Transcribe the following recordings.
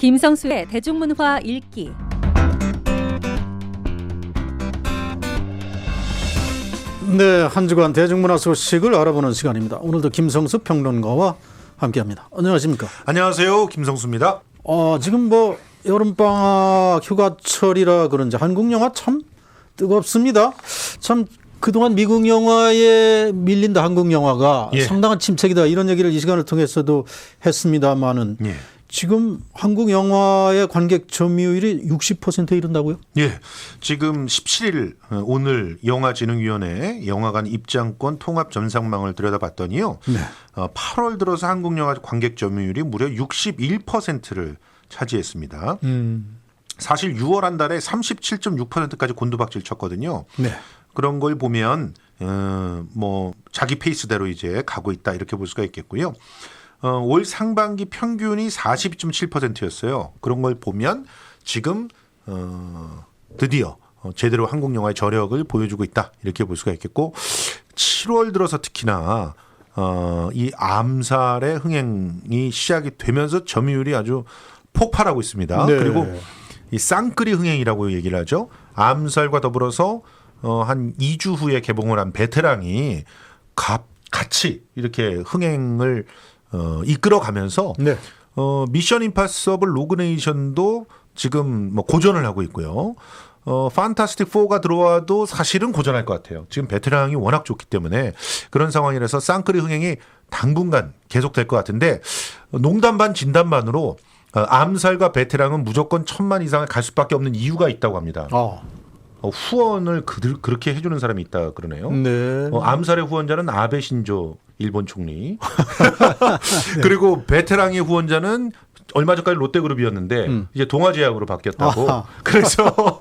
김성수의 대중문화 읽기. 네, 한 주간 대중문화 소식을 알아보는 시간입니다. 오늘도 김성수 평론가와 함께합니다. 안녕하십니까? 안녕하세요, 김성수입니다. 지금 뭐 여름방학 휴가철이라 그런지 한국 영화 참 뜨겁습니다. 참 그동안 미국 영화에 밀린다 한국 영화가 상당한 침체기다 이런 얘기를 이 시간을 통해서도 했습니다만은 지금 한국 영화의 관객 점유율이 60%에 이른다고요? 예, 지금 17일 오늘 영화진흥위원회 영화관 입장권 통합 전상망을 들여다봤더니요. 8월 들어서 한국 영화 관객 점유율이 무려 61%를 차지했습니다. 사실 6월 한 달에 37.6%까지 곤두박질 쳤거든요. 네. 그런 걸 보면 뭐 자기 페이스대로 이제 가고 있다 이렇게 볼 수가 있겠고요. 올 상반기 평균이 42.7%였어요. 그런 걸 보면 지금 드디어 제대로 한국 영화의 저력을 보여주고 있다 이렇게 볼 수가 있겠고 7월 들어서 특히나 이 암살의 흥행이 시작이 되면서 점유율이 아주 폭발하고 있습니다. 네. 그리고 이 쌍끌이 흥행이라고 얘기를 하죠. 암살과 더불어서 한 2주 후에 개봉을 한 베테랑이 같이 이렇게 흥행을 이끌어가면서 미션 임파서블 로그네이션도 지금 뭐 고전을 하고 있고요. 판타스틱 4가 들어와도 사실은 고전할 것 같아요. 지금 베테랑이 워낙 좋기 때문에 그런 상황이라서 쌍끌이 흥행이 당분간 계속될 것 같은데 농담 반 진담 반으로 암살과 베테랑은 무조건 1,000만 이상을 갈 수밖에 없는 이유가 있다고 합니다. 후원을 그렇게 해주는 사람이 있다 그러네요. 네. 암살의 후원자는 아베 신조 일본 총리. 그리고 베테랑의 후원자는 얼마 전까지 롯데그룹이었는데 이제 동아제약으로 바뀌었다고. 그래서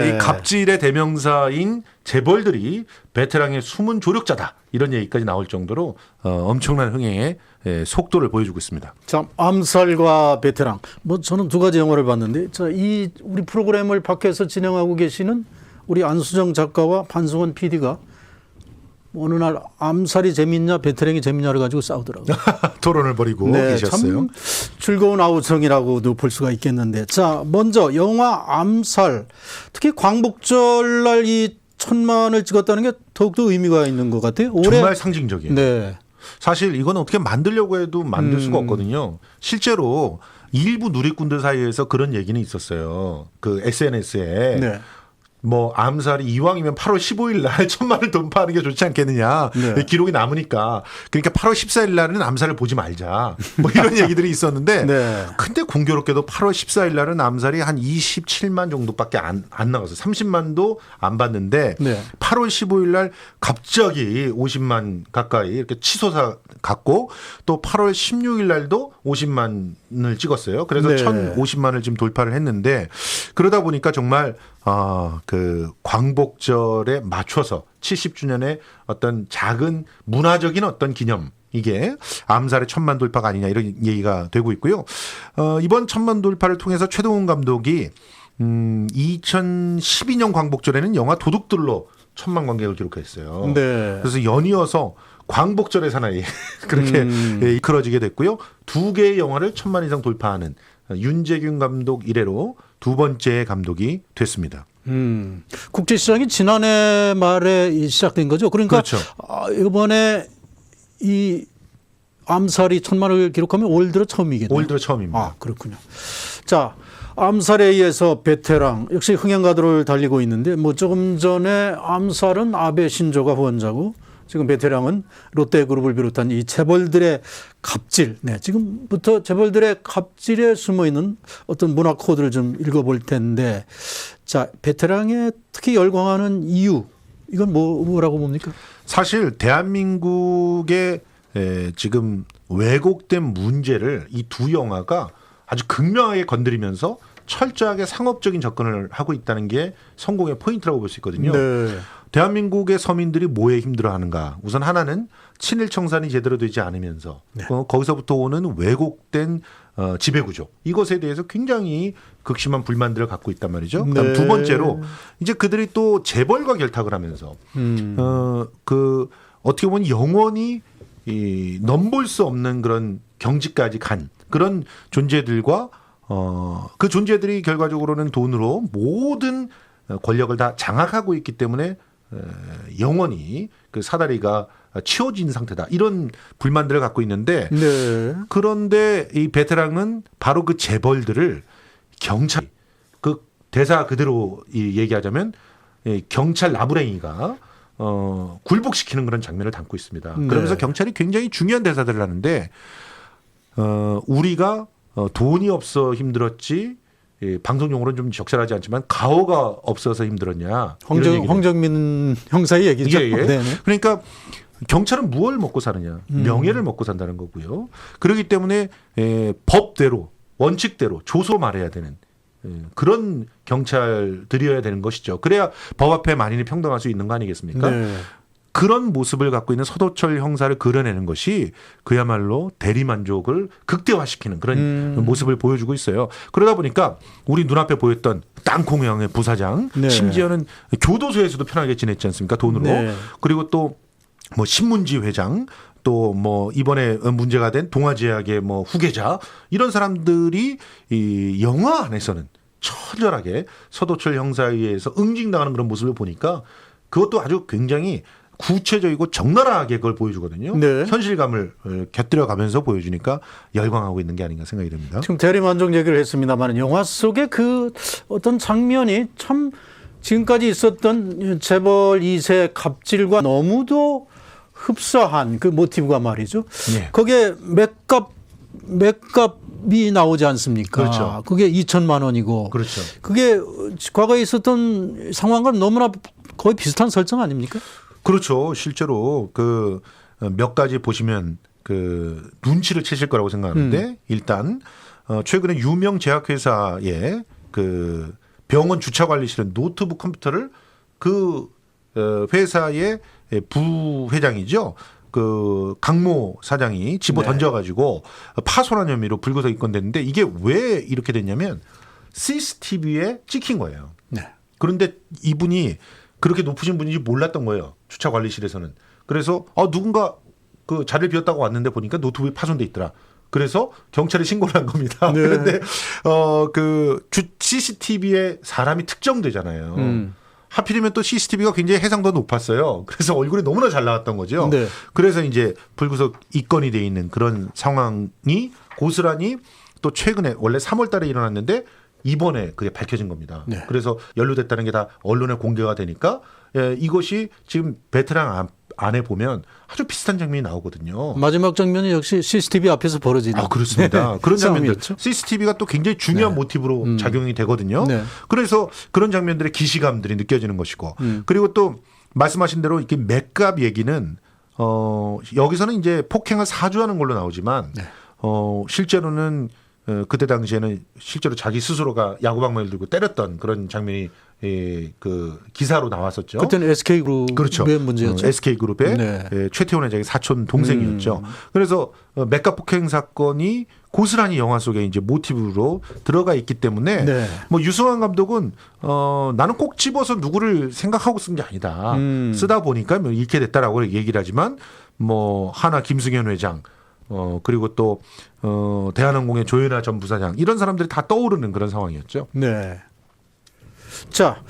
이 갑질의 대명사인 재벌들이 베테랑의 숨은 조력자다 이런 얘기까지 나올 정도로 엄청난 흥행의 속도를 보여주고 있습니다. 참 암살과 베테랑. 뭐 저는 두 가지 영화를 봤는데, 이 우리 프로그램을 밖에서 진행하고 계시는 우리 안수정 작가와 판승원 PD가 어느 날 암살이 재밌냐 베테랑이 재밌냐를 가지고 싸우더라고요. 토론을 벌이고 계셨어요. 참 즐거운 아우성이라고도 볼 수가 있겠는데, 자 먼저 영화 암살, 특히 광복절날 이 1,000만을 찍었다는 게 더욱더 의미가 있는 것 같아요. 올해 정말 상징적이에요. 네. 사실 이건 어떻게 만들려고 해도 만들 수가 없거든요. 실제로 일부 누리꾼들 사이에서 그런 얘기는 있었어요. 그 SNS에. 네. 뭐 암살이 이왕이면 8월 15일 날 1,000만을 돌파하는 게 좋지 않겠느냐. 기록이 남으니까. 그러니까 8월 14일 날은 암살을 보지 말자. 뭐 이런 얘기들이 있었는데 근데 공교롭게도 8월 14일 날은 암살이 한 27만 정도밖에 안 나갔어요. 30만도 안 봤는데 8월 15일 날 갑자기 50만 가까이 이렇게 치솟아 갔고 또 8월 16일 날도 50만을 찍었어요. 그래서 1,050만을 지금 돌파를 했는데 그러다 보니까 정말 그 광복절에 맞춰서 70주년의 어떤 작은 문화적인 어떤 기념, 이게 암살의 1,000만 돌파가 아니냐 이런 얘기가 되고 있고요. 이번 1,000만 돌파를 통해서 최동훈 감독이 2012년 광복절에는 영화 도둑들로 1,000만 관객을 기록했어요. 그래서 연이어서 광복절의 사나이 그렇게 이끌어지게 됐고요. 두 개의 영화를 1,000만 이상 돌파하는 윤재균 감독 이래로 두 번째 감독이 됐습니다. 국제시장이 지난해 말에 시작된 거죠. 그러니까 그렇죠. 이번에 이 암살이 1,000만을 기록하면 올 들어 처음이겠네요. 올 들어 처음입니다. 그렇군요. 자, 암살에 의해서 베테랑 역시 흥행가도를 달리고 있는데 뭐 조금 전에 암살은 아베 신조가 후원자고 지금 베테랑은 롯데그룹을 비롯한 이 재벌들의 갑질. 지금부터 재벌들의 갑질에 숨어있는 어떤 문화 코드를 좀 읽어볼 텐데, 자, 베테랑에 특히 열광하는 이유, 이건 뭐라고 봅니까? 사실 대한민국의 지금 왜곡된 문제를 이 두 영화가 아주 극명하게 건드리면서 철저하게 상업적인 접근을 하고 있다는 게 성공의 포인트라고 볼 수 있거든요. 대한민국의 서민들이 뭐에 힘들어하는가. 우선 하나는 친일 청산이 제대로 되지 않으면서 거기서부터 오는 왜곡된 지배구조. 이것에 대해서 굉장히 극심한 불만들을 갖고 있단 말이죠. 그다음 두 번째로 이제 그들이 또 재벌과 결탁을 하면서 어떻게 보면 영원히 넘볼 수 없는 그런 경지까지 간 그런 존재들과 그 존재들이 결과적으로는 돈으로 모든 권력을 다 장악하고 있기 때문에 영원히 그 사다리가 치워진 상태다. 이런 불만들을 갖고 있는데 네. 그런데 이 베테랑은 바로 그 재벌들을 경찰 그 대사 그대로 얘기하자면 경찰 나부랭이가 굴복시키는 그런 장면을 담고 있습니다. 그러면서 네. 경찰이 굉장히 중요한 대사들을 하는데 우리가 돈이 없어 힘들었지 방송용어로는 좀 적절하지 않지만 가오가 없어서 힘들었냐. 황정민 형사의 얘기죠. 예, 예. 네네. 그러니까 경찰은 무엇을 먹고 사느냐. 명예를 먹고 산다는 거고요. 그렇기 때문에 법대로 원칙대로 조소 말해야 되는 그런 경찰들이어야 되는 것이죠. 그래야 법 앞에 만인이 평등할 수 있는 거 아니겠습니까? 네. 그런 모습을 갖고 있는 서도철 형사를 그려내는 것이 그야말로 대리만족을 극대화시키는 그런 모습을 보여주고 있어요. 그러다 보니까 우리 눈앞에 보였던 땅콩형의 부사장, 네. 심지어는 교도소에서도 편하게 지냈지 않습니까? 돈으로. 네. 그리고 또 뭐 신문지 회장, 또 뭐 이번에 문제가 된 동아제약의 뭐 후계자 이런 사람들이 이 영화 안에서는 처절하게 서도철 형사에 의해서 응징당하는 그런 모습을 보니까 그것도 아주 굉장히 구체적이고 적나라하게 그걸 보여주거든요. 네. 현실감을 곁들여가면서 보여주니까 열광하고 있는 게 아닌가 생각이 듭니다. 지금 대리만족 얘기를 했습니다만 영화 속의 그 어떤 장면이 참 지금까지 있었던 재벌 2세 갑질과 너무도 흡사한 그 모티브가 말이죠. 네. 거기에 맥값이 나오지 않습니까? 그렇죠. 그게 2천만 원이고. 그렇죠. 그게 과거에 있었던 상황과 너무나 거의 비슷한 설정 아닙니까? 그렇죠. 실제로 그 몇 가지 보시면 그 눈치를 채실 거라고 생각하는데 일단 최근에 유명 제약회사의 그 병원 주차 관리실은 노트북 컴퓨터를 그 회사의 부회장이죠. 그 강모 사장이 집어 네. 던져가지고 파손한 혐의로 불구속 입건됐는데 이게 왜 이렇게 됐냐면 CCTV에 찍힌 거예요. 네. 그런데 이분이 그렇게 높으신 분인지 몰랐던 거예요. 주차 관리실에서는. 그래서 누군가 그 자리를 비웠다고 왔는데 보니까 노트북이 파손돼 있더라. 그래서 경찰에 신고를 한 겁니다. 네. 그런데 그 CCTV에 사람이 특정되잖아요. 하필이면 또 CCTV가 굉장히 해상도 높았어요. 그래서 얼굴이 너무나 잘 나왔던 거죠. 네. 그래서 이제 불구속 입건이 돼 있는 그런 상황이 고스란히 또 최근에 원래 3월 달에 일어났는데 이번에 그게 밝혀진 겁니다. 네. 그래서 연루됐다는 게 다 언론에 공개가 되니까 이것이 지금 베테랑 안에 보면 아주 비슷한 장면이 나오거든요. 마지막 장면이 역시 CCTV 앞에서 벌어지는. 그렇습니다. 그런 장면들. 싸움이었죠. CCTV가 또 굉장히 중요한 네. 모티브로 작용이 되거든요. 네. 그래서 그런 장면들의 기시감들이 느껴지는 것이고 그리고 또 말씀하신 대로 이렇게 맥값 얘기는 여기서는 이제 폭행을 사주하는 걸로 나오지만 네. 실제로는 그때 당시에는 실제로 자기 스스로가 야구방망이를 들고 때렸던 그런 장면이 그 기사로 나왔었죠. 그때는 SK그룹의 그렇죠. 문제였죠. SK그룹의 네. 최태원 회장의 사촌 동생이었죠. 그래서 맥값 폭행 사건이 고스란히 영화 속에 이제 모티브로 들어가 있기 때문에 네. 뭐 유승환 감독은 나는 꼭 집어서 누구를 생각하고 쓴 게 아니다. 쓰다 보니까 뭐 이렇게 됐다라고 얘기를 하지만 뭐 하나 김승현 회장 그리고 또 대한항공의 조현아 전 부사장 이런 사람들이 다 떠오르는 그런 상황이었죠. 네. 자,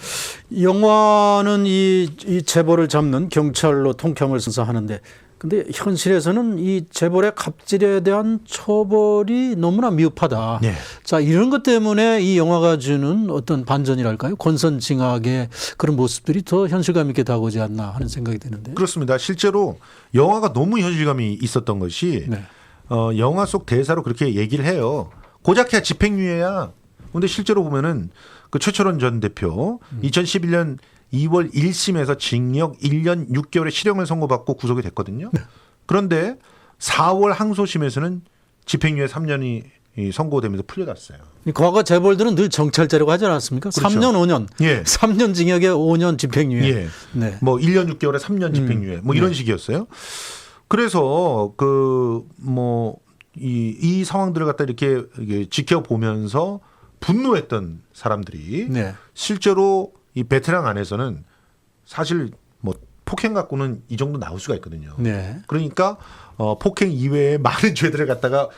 영화는 이 재벌을 잡는 경찰로 통kam을 선사하는데, 근데 현실에서는 이 재벌의 갑질에 대한 처벌이 너무나 미흡하다. 네. 자, 이런 것 때문에 이 영화가 주는 어떤 반전이랄까요? 권선징악의 그런 모습들이 더 현실감 있게 다가오지 않나 하는 생각이 드는데. 그렇습니다. 실제로 영화가 너무 현실감이 있었던 것이 네. 영화 속 대사로 그렇게 얘기를 해요. 고작해야 집행유예야. 근데 실제로 보면은 그 최철원 전 대표 2011년 2월 1심에서 징역 1년 6개월의 실형을 선고받고 구속이 됐거든요. 네. 그런데 4월 항소심에서는 집행유예 3년이 선고되면서 풀려났어요. 과거 재벌들은 늘 정찰제라고 하지 않았습니까? 그렇죠. 3년, 5년. 예. 3년 징역에 5년 집행유예. 예. 네. 뭐 1년 6개월에 3년 집행유예 뭐 이런 식이었어요. 그래서 그 뭐 이 상황들을 갖다 이렇게 지켜보면서 분노했던 사람들이 네. 실제로 이 베테랑 안에서는 사실 뭐 폭행 갖고는 이 정도 나올 수가 있거든요. 네. 그러니까 폭행 이외에 많은 죄들을 갖다가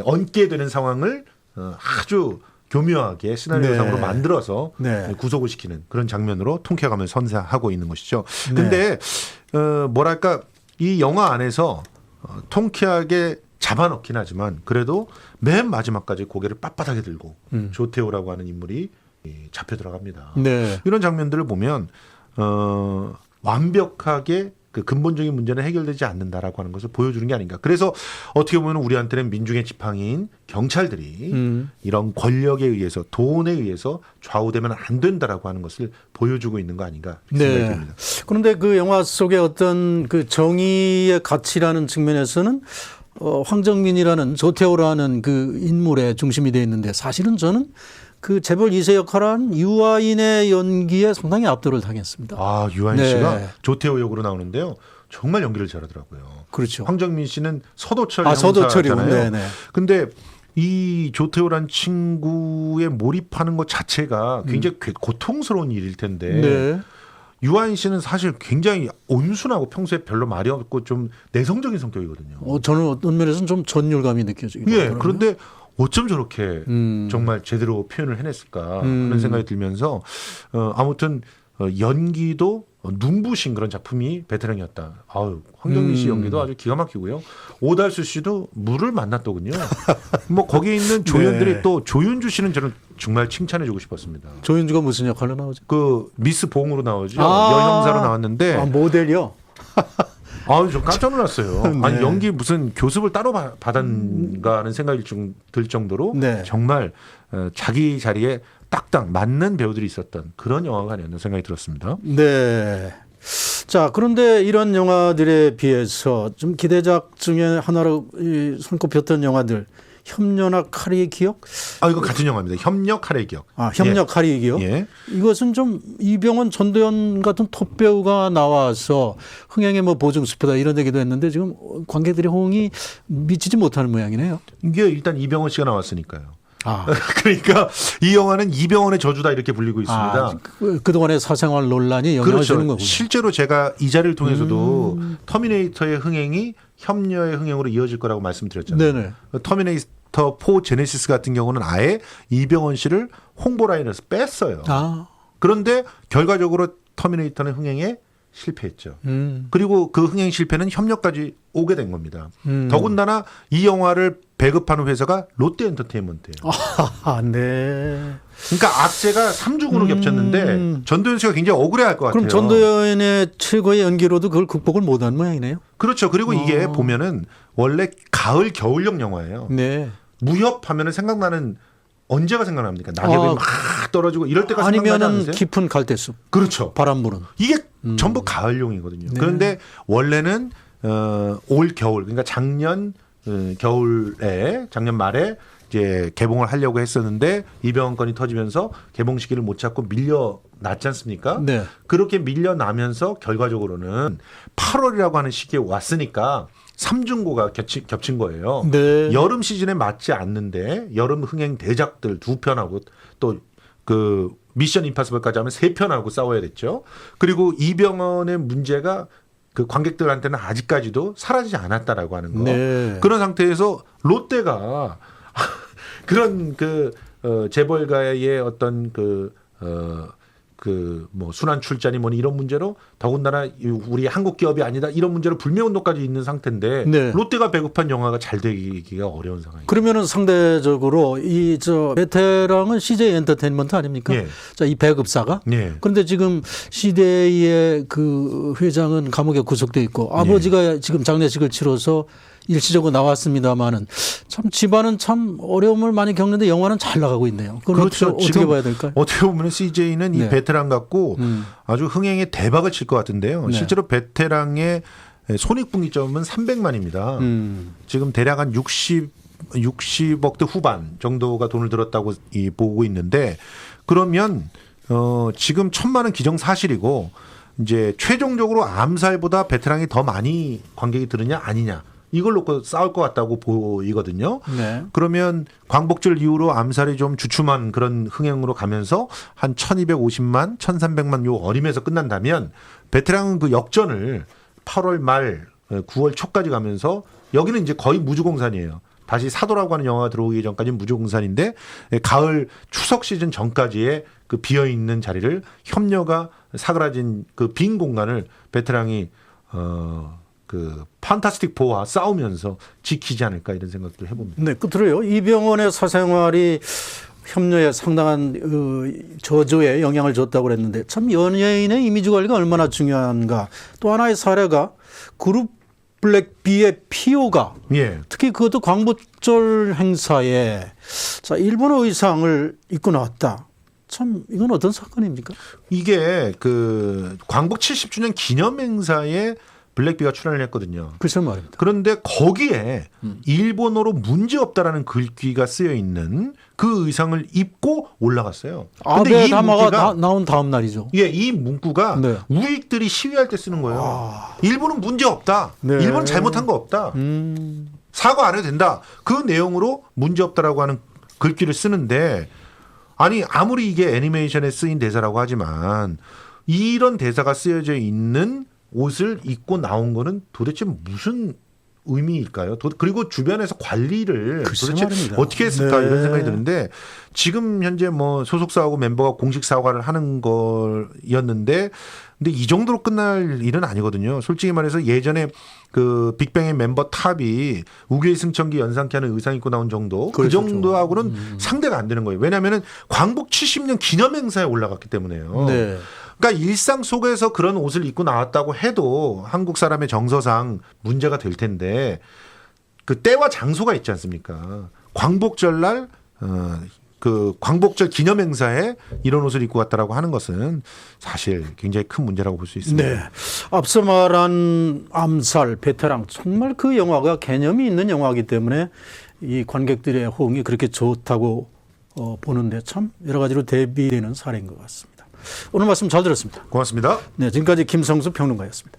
얹게 되는 상황을 아주 교묘하게 시나리오상으로 네. 만들어서 네. 구속을 시키는 그런 장면으로 통쾌감을 선사하고 있는 것이죠. 근데 뭐랄까 이 영화 안에서 통쾌하게 잡아넣긴 하지만 그래도 맨 마지막까지 고개를 빳빳하게 들고 조태호라고 하는 인물이 잡혀 들어갑니다. 네. 이런 장면들을 보면 완벽하게 그 근본적인 문제는 해결되지 않는다라고 하는 것을 보여주는 게 아닌가. 그래서 어떻게 보면 우리한테는 민중의 지팡이인 경찰들이 이런 권력에 의해서 돈에 의해서 좌우되면 안 된다라고 하는 것을 보여주고 있는 거 아닌가 생각이 네. 듭니다. 그런데 그 영화 속의 어떤 그 정의의 가치라는 측면에서는 황정민이라는 조태호라는 그 인물의 중심이 되어 있는데 사실은 저는 그 재벌 2세 역할한 유아인의 연기에 상당히 압도를 당했습니다. 아, 유아인 네. 씨가 조태호 역으로 나오는데요. 정말 연기를 잘하더라고요. 그렇죠. 황정민 씨는 서도철 서도철이고. 형사잖아요. 네네. 근데 이 조태호란 친구에 몰입하는 것 자체가 굉장히 고통스러운 일일 텐데 네. 유아인 씨는 사실 굉장히 온순하고 평소에 별로 말이 없고 좀 내성적인 성격이거든요. 저는 어떤 면에서는 좀 전율감이 느껴지기도 예, 하더라고요. 그런데 어쩜 저렇게 정말 제대로 표현을 해냈을까 하는 생각이 들면서 아무튼 연기도 눈부신 그런 작품이 베테랑이었다. 아유, 황정민 씨 연기도 아주 기가 막히고요. 오달수 씨도 물을 만났더군요. 뭐 거기에 있는 조연들이 네. 또 조윤주 씨는 저는 정말 칭찬해주고 싶었습니다. 조윤주가 무슨 역할로 나오죠? 그 미스 봉으로 나오죠. 아. 여형사로 나왔는데 모델이요? 아유, 저 깜짝 놀랐어요. 네. 아니, 연기 무슨 교습을 따로 받았는가 하는 생각이 들 정도로 네. 정말 자기 자리에 딱딱 맞는 배우들이 있었던 그런 영화가 아니었나 생각이 들었습니다. 네. 자, 그런데 이런 영화들에 비해서 좀 기대작 중에 하나로 손꼽혔던 영화들 협녀나 카리의 기억? 아, 이거 같은 영화입니다. 협력 카레 기억. 협녀 카리의 기억? 예. 이것은 좀 이병헌, 전도연 같은 톱 배우가 나와서 흥행의 뭐 보증수표다 이런 얘기도 했는데 지금 관객들의 호응이 미치지 못하는 모양이네요. 이게 일단 이병헌 씨가 나왔으니까요. 아. 그러니까 이 영화는 이병헌의 저주다 이렇게 불리고 있습니다. 그동안의 사생활 논란이 영향을 그렇죠. 주는 거군요. 실제로 제가 이 자리를 통해서도 터미네이터의 흥행이 협녀의 흥행으로 이어질 거라고 말씀드렸잖아요. 네네. 터미네이터 4 제네시스 같은 경우는 아예 이병헌 씨를 홍보 라인에서 뺐어요. 아. 그런데 결과적으로 터미네이터는 흥행에 실패했죠. 그리고 그 흥행 실패는 협력까지 오게 된 겁니다. 더군다나 이 영화를 배급하는 회사가 롯데엔터테인먼트예요. 아, 네. 그러니까 악재가 3중으로 겹쳤는데 전도연 씨가 굉장히 억울해할 것 같아요. 그럼 전도연의 최고의 연기로도 그걸 극복을 못한 모양이네요. 그렇죠. 그리고 이게 보면은 원래 가을 겨울용 영화예요. 네. 무협하면은 생각나는 언제가 생각납니까? 낙엽이 막 떨어지고 이럴 때가 생각나지 아니면은 않으세요? 깊은 갈대숲, 그렇죠. 바람 부는. 이게 전부 가을용이거든요. 네. 그런데 원래는 올 겨울, 그러니까 작년 겨울에 작년 말에 이제 개봉을 하려고 했었는데 이병헌 건이 터지면서 개봉 시기를 못 잡고 밀려났지 않습니까? 네. 그렇게 밀려나면서 결과적으로는 8월이라고 하는 시기에 왔으니까 삼중고가 겹친 거예요. 네. 여름 시즌에 맞지 않는데 여름 흥행 대작들 2편하고 또 그 미션 임파서블까지 하면 3편하고 싸워야 됐죠. 그리고 이병헌의 문제가 그 관객들한테는 아직까지도 사라지지 않았다라고 하는 거. 네. 그런 상태에서 롯데가 그런 재벌가의 어떤 뭐 순환 출자니 뭐니 이런 문제로 더군다나 우리 한국 기업이 아니다 이런 문제로 불매운동까지 있는 상태인데 네. 롯데가 배급한 영화가 잘 되기가 어려운 상황이에요. 그러면은 상대적으로 베테랑은 CJ 엔터테인먼트 아닙니까? 예. 자, 이 배급사가. 예. 그런데 지금 CJ의 그 회장은 감옥에 구속돼 있고 아버지가 지금 장례식을 치러서 일시적으로 나왔습니다만은 참 집안은 참 어려움을 많이 겪는데 영화는 잘 나가고 있네요. 그건 그렇죠. 어떻게 봐야 될까요? 어떻게 보면 CJ는 이 네. 베테랑 갖고 아주 흥행에 대박을 칠 것 같은데요. 네. 실제로 베테랑의 손익분기점은 300만입니다. 지금 대략 한 60억대 후반 정도가 돈을 들었다고 보고 있는데 그러면 지금 1,000만은 기정사실이고 이제 최종적으로 암살보다 베테랑이 더 많이 관객이 들으냐 아니냐 이걸 놓고 싸울 것 같다고 보이거든요. 네. 그러면 광복절 이후로 암살이 좀 주춤한 그런 흥행으로 가면서 한 1,250만, 1,300만 요 어림에서 끝난다면 베테랑은 그 역전을 8월 말, 9월 초까지 가면서 여기는 이제 거의 무주공산이에요. 다시 사도라고 하는 영화가 들어오기 전까지는 무주공산인데 가을 추석 시즌 전까지의 그 비어 있는 자리를 협녀가 사그라진 그 빈 공간을 베테랑이 그 판타스틱 4와 싸우면서 지키지 않을까 이런 생각도 해봅니다. 네, 끝으로요. 이병헌의 사생활이 협녀에 상당한 저조에 영향을 줬다고 그랬는데 참 연예인의 이미지 관리가 얼마나 중요한가. 또 하나의 사례가 그룹 블랙비의 피오가 예. 특히 그것도 광복절 행사에 자 일본어 의상을 입고 나왔다. 참 이건 어떤 사건입니까? 이게 그 광복 70주년 기념 행사에 블랙비가 출연을 했거든요. 글쎄 말입니다. 그런데 거기에 일본어로 문제 없다라는 글귀가 쓰여 있는 그 의상을 입고 올라갔어요. 아베 담화가 나온 다음 날이죠. 예, 이 문구가 네. 우익들이 시위할 때 쓰는 거예요. 일본은 문제 없다. 네. 일본 잘못한 거 없다. 사과 안 해도 된다. 그 내용으로 문제 없다라고 하는 글귀를 쓰는데 아니 아무리 이게 애니메이션에 쓰인 대사라고 하지만 이런 대사가 쓰여져 있는 옷을 입고 나온 거는 도대체 무슨 의미일까요? 그리고 주변에서 관리를 도대체 말입니다. 어떻게 했을까 네. 이런 생각이 드는데 지금 현재 뭐 소속사하고 멤버가 공식 사과를 하는 거였는데 근데 이 정도로 끝날 일은 아니거든요. 솔직히 말해서 예전에 그 빅뱅의 멤버 탑이 우계의 승천기 연상케 하는 의상 입고 나온 정도 그 정도하고는 상대가 안 되는 거예요. 왜냐하면 광복 70년 기념 행사에 올라갔기 때문에요. 네. 그러니까 일상 속에서 그런 옷을 입고 나왔다고 해도 한국 사람의 정서상 문제가 될 텐데 그 때와 장소가 있지 않습니까? 광복절날 그 광복절 기념 행사에 이런 옷을 입고 갔다라고 하는 것은 사실 굉장히 큰 문제라고 볼 수 있습니다. 네. 앞서 말한 암살, 베테랑 정말 그 영화가 개념이 있는 영화이기 때문에 이 관객들의 호응이 그렇게 좋다고 보는데 참 여러 가지로 대비되는 사례인 것 같습니다. 오늘 말씀 잘 들었습니다. 고맙습니다. 네, 지금까지 김성수 평론가였습니다.